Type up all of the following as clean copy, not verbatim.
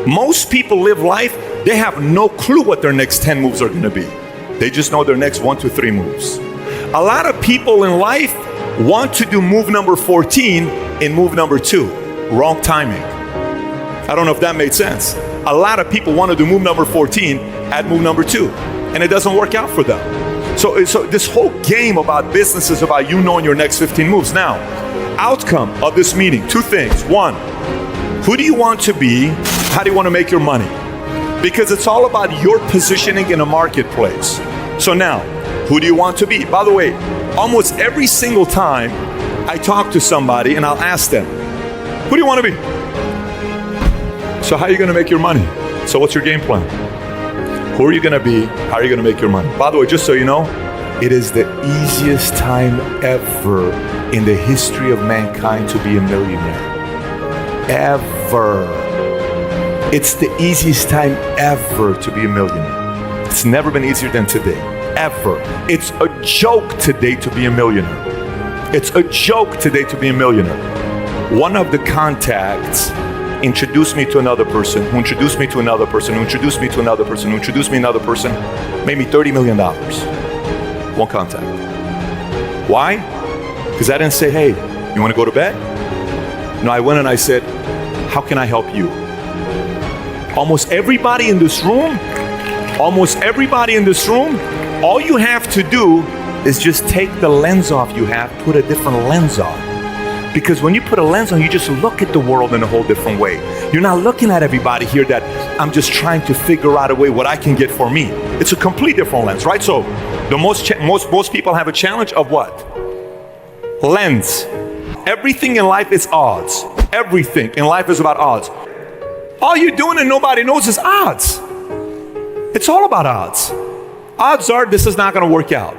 Most people live life, they have no clue what their next 10 moves are gonna be. They just know their next 1 to 3 moves. A lot of people in life want to do move number 14 in move number 2. Wrong timing. I don't know if that made sense. A lot of people want to do move number 14 at move number 2, and it doesn't work out for them. So this whole game about business is about you knowing your next 15 moves. Now, outcome of this meeting, 2 things. 1, who do you want to be? How do you want to make your money? Because it's all about your positioning in a marketplace. So now, who do you want to be? By the way, almost every single time I talk to somebody and I'll ask them, who do you want to be? So how are you going to make your money? So what's your game plan? Who are you going to be? How are you going to make your money? By the way, just so you know, it is the easiest time ever in the history of mankind to be a millionaire. Ever. It's the easiest time ever to be a millionaire. It's never been easier than today. Ever. It's a joke today to be a millionaire. It's a joke today to be a millionaire. One of the contacts introduced me to another person, who introduced me to another person, who introduced me to another person, who introduced me to another person, made me $30 million. One contact. Why? Because I didn't say, hey, you want to go to bed? No, I went and I said, how can I help you? Almost everybody in this room, all you have to do is just take the lens off you have, put a different lens on. Because when you put a lens on, you just look at the world in a whole different way. You're not looking at everybody here that I'm just trying to figure out a way what I can get for me. It's a complete different lens, right? So the most people have a challenge of what? Lens. Everything in life is odds. Everything in life is about odds. All you're doing and nobody knows is odds. It's all about odds. Odds are this is not going to work out.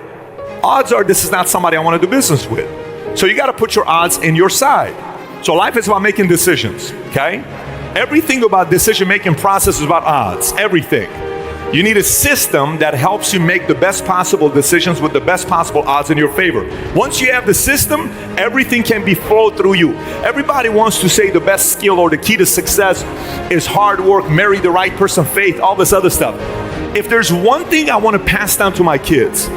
Odds are this is not somebody I want to do business with. So you got to put your odds in your side. So life is about making decisions, okay? Everything about decision-making process is about odds, everything. You need a system that helps you make the best possible decisions with the best possible odds in your favor. Once you have the system, everything can be flowed through you. Everybody wants to say the best skill or the key to success is hard work, marry the right person, faith, all this other stuff. If there's one thing I want to pass down to my kids,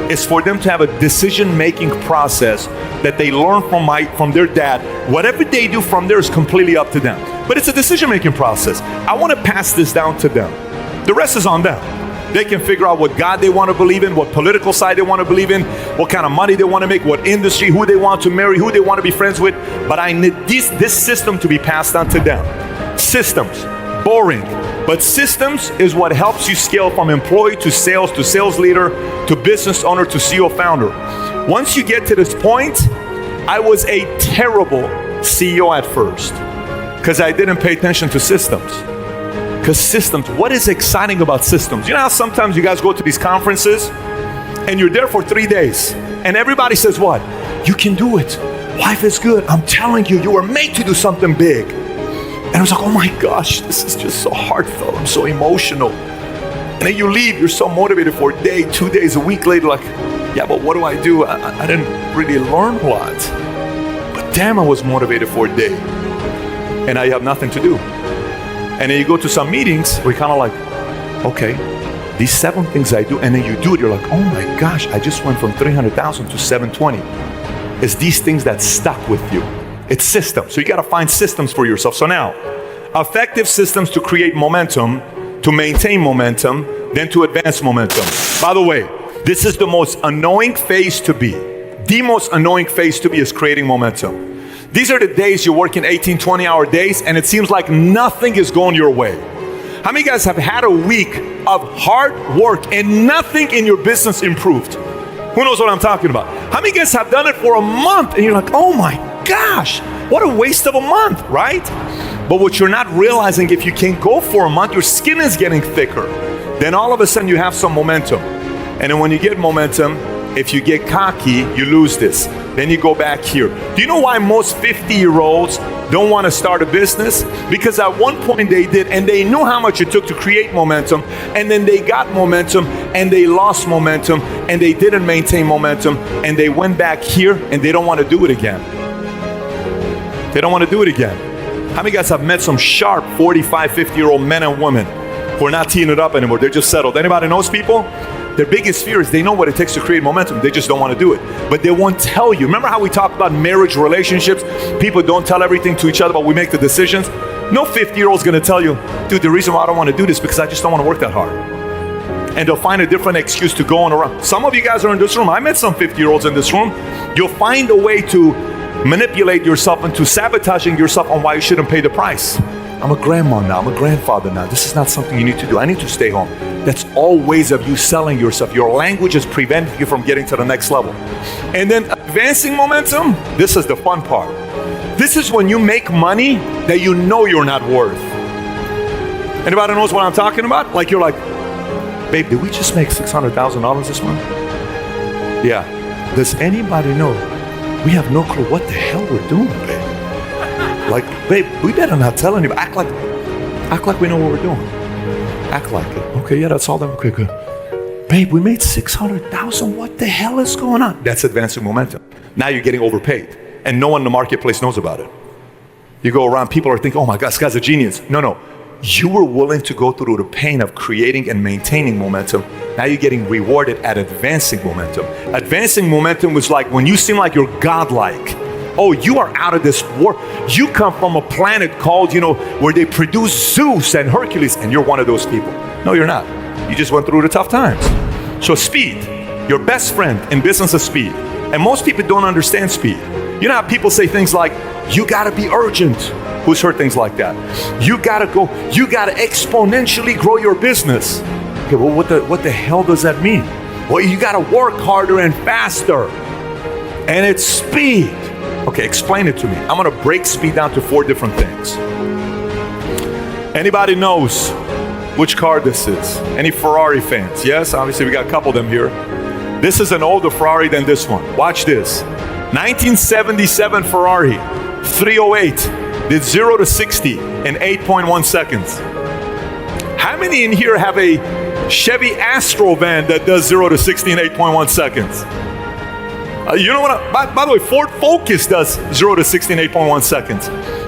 it's for them to have a decision-making process that they learn from their dad. Whatever they do from there is completely up to them. But it's a decision-making process. I want to pass this down to them. The rest is on them. They can figure out what God they want to believe in, what political side they want to believe in, what kind of money they want to make, what industry, who they want to marry, who they want to be friends with. But I need this system to be passed on to them. Systems, boring. But systems is what helps you scale from employee to sales leader, to business owner, to CEO founder. Once you get to this point, I was a terrible CEO at first because I didn't pay attention to systems. Because systems, what is exciting about systems? You know how sometimes you guys go to these conferences and you're there for 3 days and everybody says what? You can do it. Life is good. I'm telling you, you were made to do something big. And I was like, oh my gosh, this is just so heartfelt. I'm so emotional. And then you leave, you're so motivated for a day, 2 days, a week later, like, yeah, but what do? I didn't really learn a lot. But damn, I was motivated for a day. And I have nothing to do. And then you go to some meetings where you're kind of like, okay, these 7 things I do, and then you do it, you're like, oh my gosh, I just went from 300,000 to 720. It's these things that stuck with you. It's systems. So you got to find systems for yourself. So now, effective systems to create momentum, to maintain momentum, then to advance momentum. By the way, this is the most annoying phase to be. The most annoying phase to be is creating momentum. These are the days you're working 18, 20-hour days and it seems like nothing is going your way. How many of you guys have had a week of hard work and nothing in your business improved? Who knows what I'm talking about? How many of you guys have done it for a month and you're like, oh my gosh, what a waste of a month, right? But what you're not realizing, if you can't go for a month, your skin is getting thicker. Then all of a sudden you have some momentum. And then when you get momentum, if you get cocky, you lose this. Then you go back here. Do you know why most 50-year-olds don't want to start a business? Because at one point they did, and they knew how much it took to create momentum, and then they got momentum, and they lost momentum, and they didn't maintain momentum, and they went back here, and they don't want to do it again. They don't want to do it again. How many guys have met some sharp 45, 50-year-old men and women who are not teeing it up anymore? They're just settled. Anybody knows people? Their biggest fear is they know what it takes to create momentum. They just don't want to do it. But they won't tell you. Remember how we talked about marriage relationships? People don't tell everything to each other, but we make the decisions. No 50-year-old's going to tell you, dude, the reason why I don't want to do this is because I just don't want to work that hard. And they'll find a different excuse to go on around. Some of you guys are in this room. I met some 50-year-olds in this room. You'll find a way to manipulate yourself into sabotaging yourself on why you shouldn't pay the price. I'm a grandma now, I'm a grandfather now. This is not something you need to do. I need to stay home. That's all ways of you selling yourself. Your language is preventing you from getting to the next level. And then advancing momentum, this is the fun part. This is when you make money that you know you're not worth. Anybody knows what I'm talking about? Like you're like, babe, did we just make $600,000 this month? Yeah. Does anybody know? We have no clue what the hell we're doing, babe. Like, babe, we better not tell anybody. Act like we know what we're doing. Act like it. Okay, yeah, that's all that. Okay, good. Babe, we made $600,000. What the hell is going on? That's advancing momentum. Now you're getting overpaid, and no one in the marketplace knows about it. You go around, people are thinking, oh my God, this guy's a genius. No. You were willing to go through the pain of creating and maintaining momentum. Now you're getting rewarded at advancing momentum. Advancing momentum was like when you seem like you're godlike. Oh, you are out of this world. You come from a planet called, where they produce Zeus and Hercules, and you're one of those people. No, you're not. You just went through the tough times. So speed, your best friend in business is speed. And most people don't understand speed. You know how people say things like, you gotta be urgent. Who's heard things like that? You gotta exponentially grow your business. Okay, well, what the hell does that mean? Well, you gotta work harder and faster. And it's speed. Okay, explain it to me. I'm gonna break speed down to 4 different things. Anybody knows which car this is? Any Ferrari fans? Yes, obviously we got a couple of them here. This is an older Ferrari than this one. Watch this. 1977 Ferrari, 308, did 0 to 60 in 8.1 seconds. How many in here have a Chevy Astro van that does 0 to 60 in 8.1 seconds? You know what? By the way, Ford Focus does 0 to 60 in 8.1 seconds.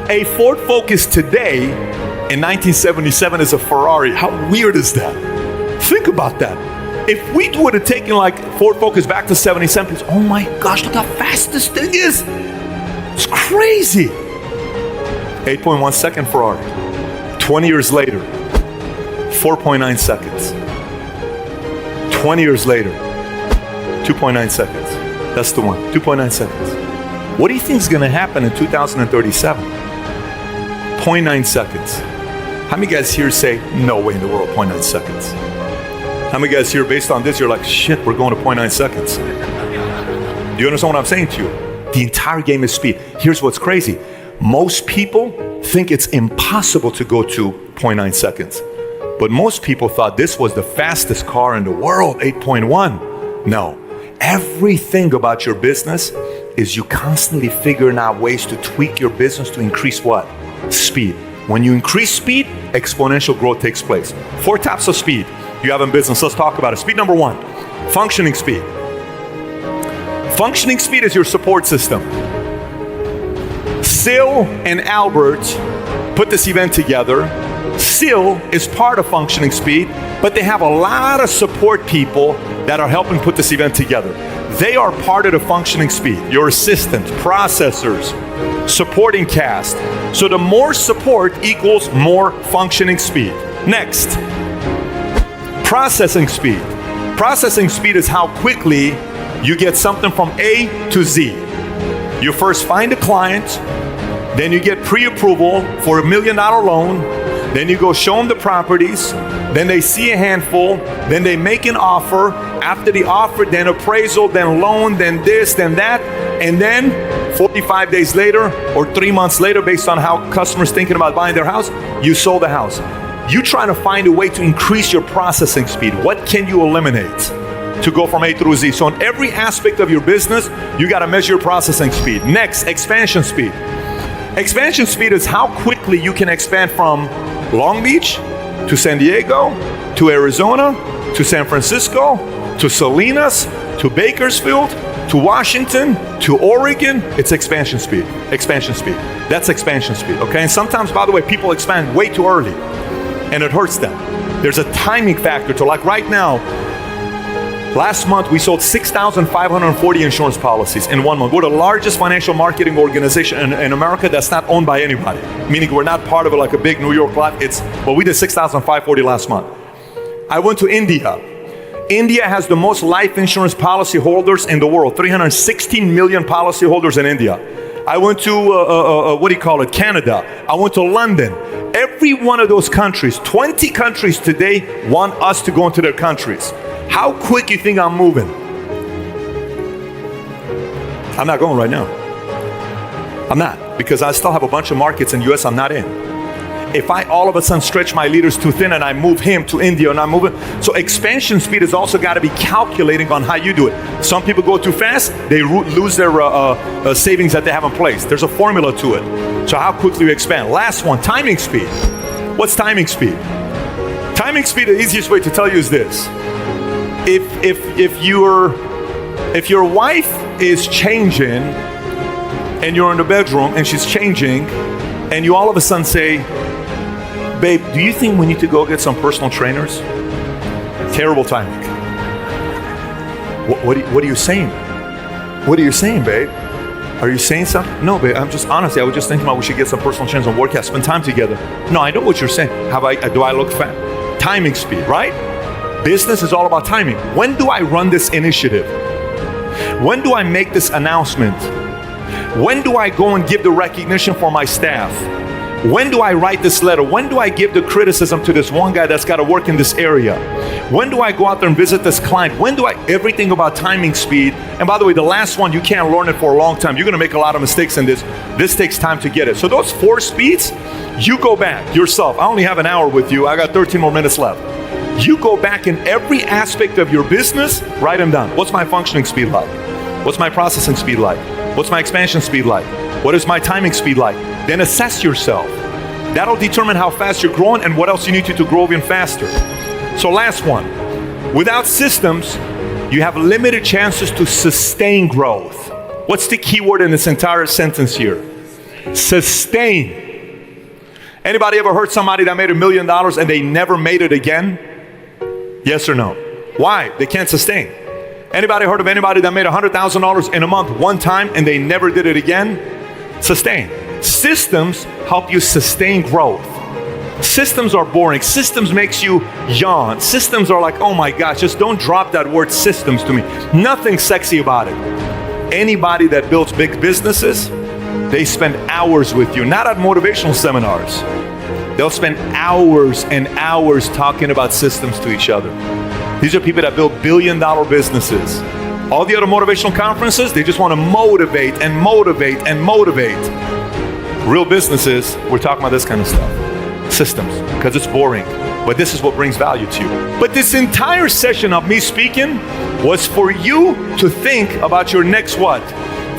A Ford Focus today in 1977 is a Ferrari. How weird is that? Think about that. If we would have taken like Ford Focus back to 77, oh my gosh, look how fast this thing is. It's crazy. 8.1 second Ferrari. 20 years later, 4.9 seconds. 20 years later, 2.9 seconds. That's the one, 2.9 seconds. What do you think is going to happen in 2037? 0.9 seconds. How many guys here say, no way in the world, 0.9 seconds? How many guys here, based on this, you're like, shit, we're going to 0.9 seconds? Do you understand what I'm saying to you? The entire game is speed. Here's what's crazy. Most people think it's impossible to go to 0.9 seconds. But most people thought this was the fastest car in the world, 8.1. No. Everything about your business is you constantly figuring out ways to tweak your business to increase what? Speed. When you increase speed, exponential growth takes place. 4 types of speed you have in business. Let's talk about it. Speed number 1, functioning speed. Functioning speed is your support system. Sil and Albert put this event together. Sil is part of functioning speed, but they have a lot of support people that are helping put this event together. They are part of the functioning speed. Your assistants, processors, supporting cast. So the more support equals more functioning speed. Next, processing speed. Processing speed is how quickly you get something from A to Z. You first find a client, then you get pre-approval for $1 million loan, then you go show them the properties, then they see a handful, then they make an offer. After the offer, then appraisal, then loan, then this, then that, and then 45 days later or 3 months later, based on how customers thinking about buying their house, you sold the house. You trying to find a way to increase your processing speed. What can you eliminate to go from A through Z? So in every aspect of your business, you got to measure your processing speed. Next, expansion speed. Expansion speed is how quickly you can expand from Long Beach to San Diego, to Arizona, to San Francisco, to Salinas, to Bakersfield, to Washington, to Oregon, it's expansion speed. Expansion speed. That's expansion speed, okay? And sometimes, by the way, people expand way too early, and it hurts them. There's a timing factor to, like right now, last month we sold 6,540 insurance policies in 1 month. We're the largest financial marketing organization in America that's not owned by anybody, meaning we're not part of like a big New York lot. We did 6,540 last month. I went to India. India has the most life insurance policy holders in the world, 316 million policy holders in India. I went to, Canada. I went to London. Every one of those countries, 20 countries today, want us to go into their countries. How quick you think I'm moving? I'm not going right now. I'm not, because I still have a bunch of markets in the US I'm not in. If I all of a sudden stretch my leaders too thin and I move him to India and I'm moving, so expansion speed has also got to be calculating on how you do it. Some people go too fast, they lose their savings that they have in place. There's a formula to it. So how quickly you expand. Last one, timing speed. What's timing speed? Timing speed, the easiest way to tell you is this. If your wife is changing and you're in the bedroom and she's changing and you all of a sudden say, babe, do you think we need to go get some personal trainers? Terrible timing. What are you saying? What are you saying, babe? Are you saying something? No, babe, I'm just, honestly, I was just thinking about we should get some personal trainers and work out, spend time together. No, I know what you're saying. Do I look fat? Timing speed, right? Business is all about timing. When do I run this initiative? When do I make this announcement? When do I go and give the recognition for my staff? When do I write this letter? When do I give the criticism to this one guy that's got to work in this area? When do I go out there and visit this client? When do everything about timing speed. And by the way, the last one, you can't learn it for a long time. You're going to make a lot of mistakes in this. This takes time to get it. So those 4 speeds, you go back yourself. I only have an hour with you. I got 13 more minutes left. You go back in every aspect of your business, write them down. What's my functioning speed like? What's my processing speed like? What's my expansion speed like? What is my timing speed like? Then assess yourself. That'll determine how fast you're growing and what else you need to grow even faster. So last one, without systems, you have limited chances to sustain growth. What's the key word in this entire sentence here? Sustain. Anybody ever heard somebody that made $1 million and they never made it again? Yes or no? Why? They can't sustain. Anybody heard of anybody that made $100,000 in a month one time and they never did it again? Sustain. Systems help you sustain growth. Systems are boring. Systems makes you yawn. Systems are like, oh my gosh, just don't drop that word systems to me. Nothing sexy about it. Anybody that builds big businesses, they spend hours with you, not at motivational seminars. They'll spend hours and hours talking about systems to each other. These are people that build billion-dollar businesses. All the other motivational conferences, they just want to motivate and motivate and motivate. Real businesses, we're talking about this kind of stuff. Systems, because it's boring. But this is what brings value to you. But this entire session of me speaking was for you to think about your next what?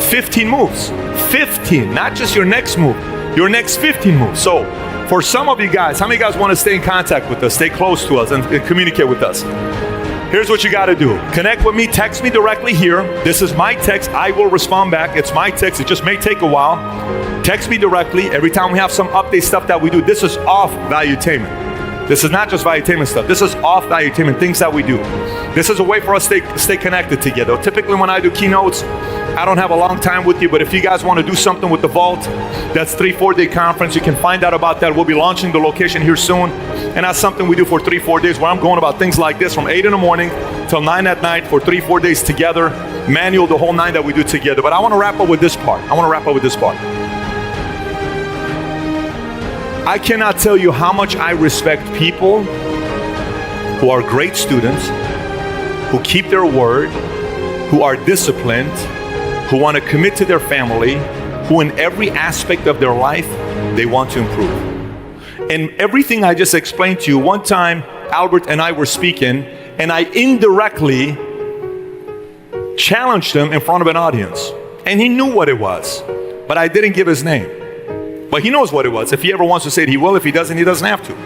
15 moves. 15, not just your next move, your next 15 moves. So for some of you guys, how many guys want to stay in contact with us, stay close to us and communicate with us? Here's what you got to do. Connect with me, text me directly here. This is my text. I will respond back. It's my text. It just may take a while. Text me directly. Every time we have some update stuff that we do, this is off valuetainment. This is not just valuetainment stuff. This is off valuetainment, things that we do. This is a way for us to stay connected together. Typically when I do keynotes, I don't have a long time with you, but if you guys want to do something with the Vault, that's 3-4 day conference. You can find out about that. We'll be launching the location here soon. And that's something we do for 3-4 days where I'm going about things like this from 8 in the morning till 9 at night for 3-4 days together. Manual, the whole 9 that we do together. But I want to wrap up with this part. I cannot tell you how much I respect people who are great students, who keep their word, who are disciplined, who want to commit to their family, who in every aspect of their life, they want to improve. And everything I just explained to you, one time Albert and I were speaking, and I indirectly challenged him in front of an audience. And he knew what it was, but I didn't give his name. But he knows what it was. If he ever wants to say it, he will. If he doesn't have to.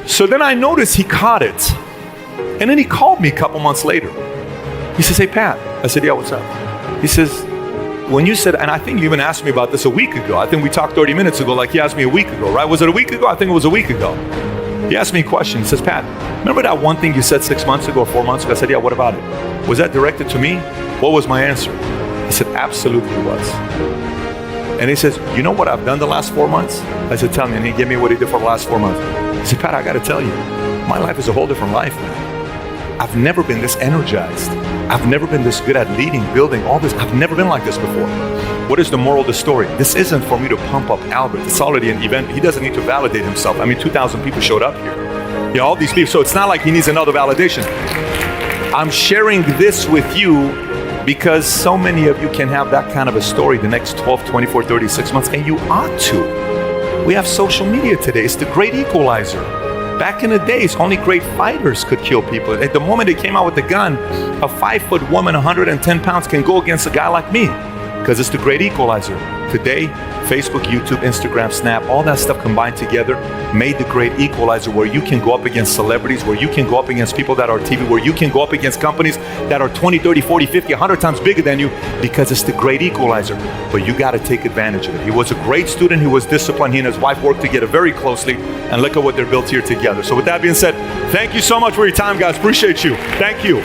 So then I noticed he caught it. And then he called me a couple months later. He says, hey, Pat. I said, yeah, what's up? He says, when you said, and I think you even asked me about this a week ago. I think we talked 30 minutes ago, like he asked me a week ago, right? Was it a week ago? I think it was a week ago. He asked me a question. He says, Pat, remember that one thing you said 6 months ago or 4 months ago? I said, yeah, what about it? Was that directed to me? What was my answer? He said, absolutely it was. And he says, you know what I've done the last 4 months? I said, tell me. And he gave me what he did for the last 4 months. He said, Pat, I got to tell you, my life is a whole different life, man. I've never been this energized. I've never been this good at leading, building, all this. I've never been like this before. What is the moral of the story? This isn't for me to pump up Albert. It's already an event. He doesn't need to validate himself. I mean, 2,000 people showed up here. You know, all these people. So it's not like he needs another validation. I'm sharing this with you because so many of you can have that kind of a story the next 12, 24, 36 months, and you ought to. We have social media today. It's the great equalizer. Back in the days, only great fighters could kill people. At the moment they came out with the gun, a 5-foot woman, 110 pounds, can go against a guy like me because it's the great equalizer. Today, Facebook, YouTube, Instagram, Snap, all that stuff combined together made the great equalizer where you can go up against celebrities, where you can go up against people that are TV, where you can go up against companies that are 20, 30, 40, 50, 100 times bigger than you because it's the great equalizer. But you got to take advantage of it. He was a great student. He was disciplined. He and his wife worked together very closely. And look at what they're built here together. So with that being said, thank you so much for your time, guys. Appreciate you. Thank you.